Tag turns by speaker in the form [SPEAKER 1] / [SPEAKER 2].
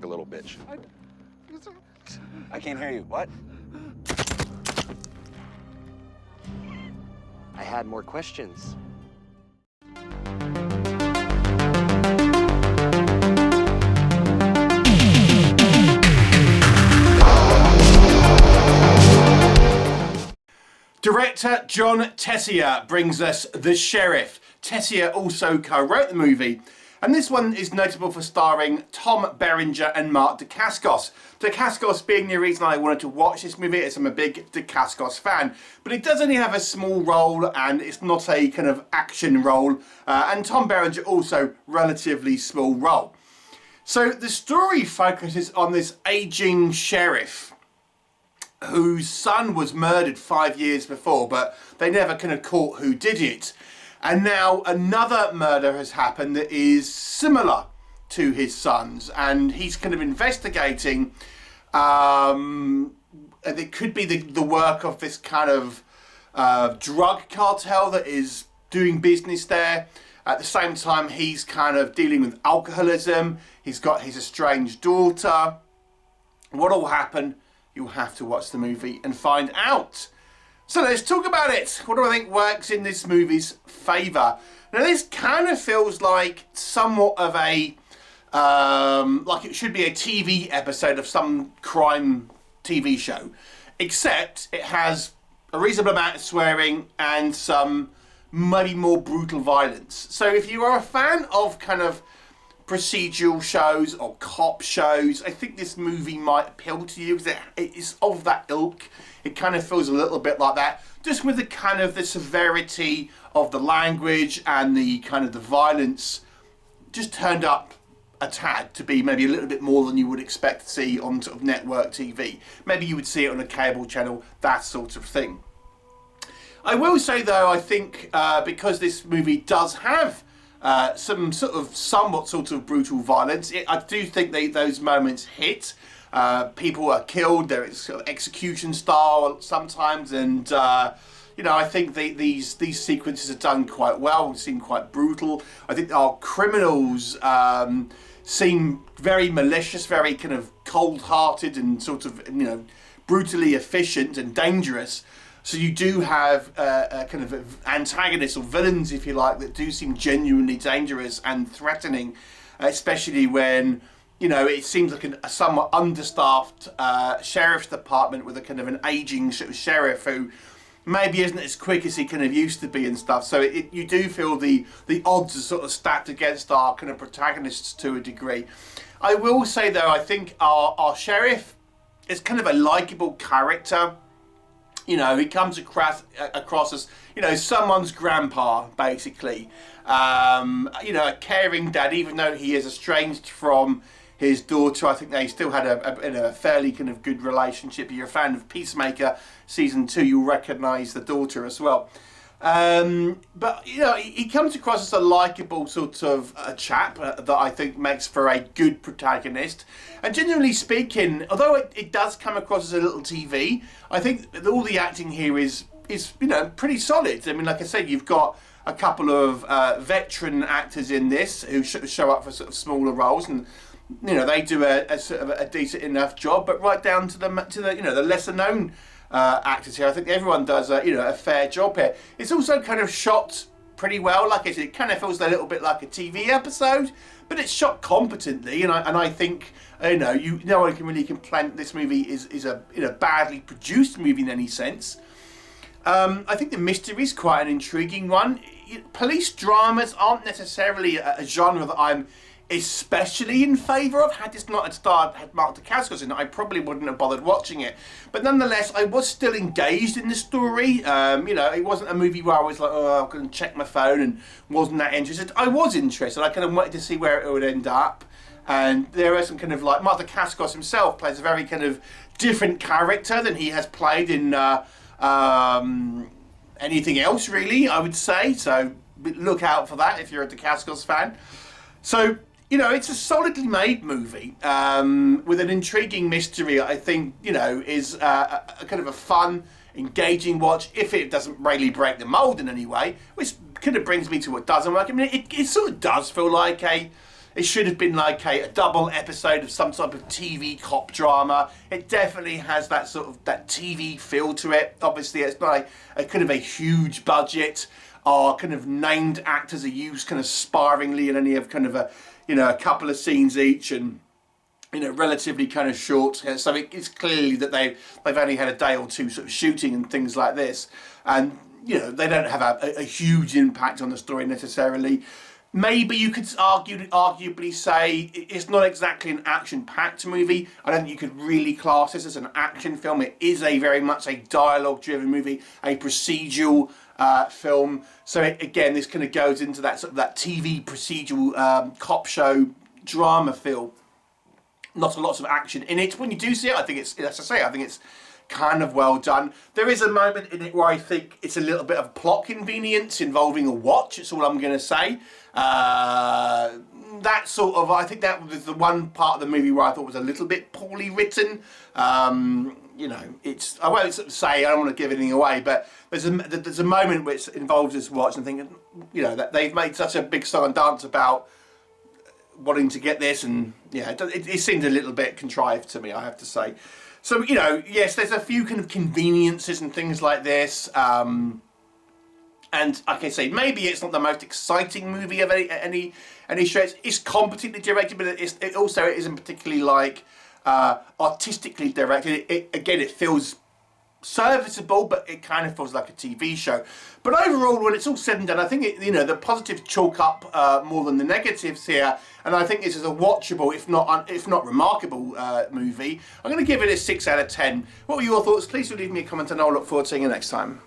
[SPEAKER 1] like a little bitch. I can't hear you. What?
[SPEAKER 2] I had more questions.
[SPEAKER 3] Director John Tessier brings us The Sheriff. Tessier also co-wrote the movie, and this one is notable for starring Tom Berenger and Mark Dacascos. Dacascos being the reason I wanted to watch this movie, as I'm a big Dacascos fan, but it does only have a small role and it's not a kind of action role, and Tom Berenger also relatively small role. So the story focuses on this aging sheriff whose son was murdered 5 years before, but they never kind of caught who did it. And now another murder has happened that is similar to his son's, and he's kind of investigating. It could be the work of this kind of drug cartel that is doing business there. At the same time, he's kind of dealing with alcoholism. He's got his estranged daughter. What will happen? You'll have to watch the movie and find out. So let's talk about it. What do I think works in this movie's favour? Now this kind of feels like somewhat of a, like it should be a TV episode of some crime TV show. Except it has a reasonable amount of swearing and some maybe more brutal violence. So if you are a fan of kind of procedural shows or cop shows, I think this movie might appeal to you because it is of that ilk. It kind of feels a little bit like that, just with the kind of the severity of the language and the kind of the violence just turned up a tad to be maybe a little bit more than you would expect to see on sort of network TV. Maybe you would see it on a cable channel, that sort of thing. I will say though, I think because this movie does have some sort of somewhat sort of brutal violence, I do think those moments hit. People are killed. There is sort of execution style sometimes, and you know, I think these sequences are done quite well. Seem quite brutal. I think our criminals seem very malicious, very kind of cold-hearted, and sort of, you know, brutally efficient and dangerous. So you do have kind of antagonists or villains, if you like, that do seem genuinely dangerous and threatening, especially when, you know, it seems like a somewhat understaffed sheriff's department with a kind of an aging sort of sheriff who maybe isn't as quick as he kind of used to be and stuff. So you do feel the odds are sort of stacked against our kind of protagonists to a degree. I will say though, I think our sheriff is kind of a likeable character. You know, he comes across as, you know, someone's grandpa, basically. You know, a caring dad, even though he is estranged from his daughter. I think they still had a fairly kind of good relationship. If you're a fan of Peacemaker Season 2, you'll recognise the daughter as well. But, you know, he comes across as a likeable sort of a chap that I think makes for a good protagonist. And generally speaking, although it does come across as a little TV, I think that all the acting here is, you know, pretty solid. I mean, like I said, you've got a couple of veteran actors in this who show up for sort of smaller roles, and, you know, they do a sort of a decent enough job. But right down to the you know, the lesser known actors here, I think everyone does you know, a fair job here. It's also kind of shot pretty well. Like I said, it kind of feels a little bit like a TV episode, but it's shot competently, and I think, you know, no one can really complain that this movie is a, you know, badly produced movie in any sense. I think the mystery is quite an intriguing one. Police dramas aren't necessarily a genre that I'm especially in favour of. Had this not had Mark Dacascos in it, I probably wouldn't have bothered watching it. But nonetheless, I was still engaged in the story. You know, it wasn't a movie where I was like, oh, I'm going to check my phone, and wasn't that interested. I was interested. I kind of wanted to see where it would end up. And there are some kind of, like, Mark Dacascos himself plays a very kind of different character than he has played in anything else, really, I would say. So look out for that if you're a Dacascos fan. So, you know, it's a solidly made movie with an intriguing mystery. I think, you know, is a kind of a fun, engaging watch, if it doesn't really break the mould in any way, which kind of brings me to what doesn't work. I mean, it sort of does feel like a It should have been like a double episode of some type of TV cop drama. It definitely has that sort of that TV feel to it. Obviously, it's not a kind of a huge budget. Our kind of named actors are used kind of sparingly and only have kind of a, you know, a couple of scenes each, and you know, relatively kind of short. So it's clearly that they've only had a day or two sort of shooting and things like this, and you know, they don't have a huge impact on the story necessarily. Maybe you could arguably say it's not exactly an action-packed movie. I don't think you could really class this as an action film. It is very much a dialogue-driven movie, a procedural film. So again, this kind of goes into that sort of that TV procedural cop show drama feel. Not a lot of action in it. When you do see it, I think it's, as I say, I think it's kind of well done. There is a moment in it where I think it's a little bit of plot convenience involving a watch. It's all I'm going to say. That sort of, I think that was the one part of the movie where I thought was a little bit poorly written. You know, it's, I won't sort of say, I don't want to give anything away, but there's a moment which involves this watch, and thinking, you know, that they've made such a big song and dance about wanting to get this, and yeah, it seemed a little bit contrived to me, I have to say. So, you know, yes, there's a few kind of conveniences and things like this. And like I say, maybe it's not the most exciting movie of any stretch. It's competently directed, but it also isn't particularly like artistically directed. Again, it feels serviceable, but it kind of feels like a TV show. But overall, when it's all said and done, I think you know, the positives chalk up more than the negatives here, and I think this is a watchable, if not remarkable, movie. I'm going to give it a 6 out of 10. What were your thoughts? Please do leave me a comment, and I'll look forward to seeing you next time.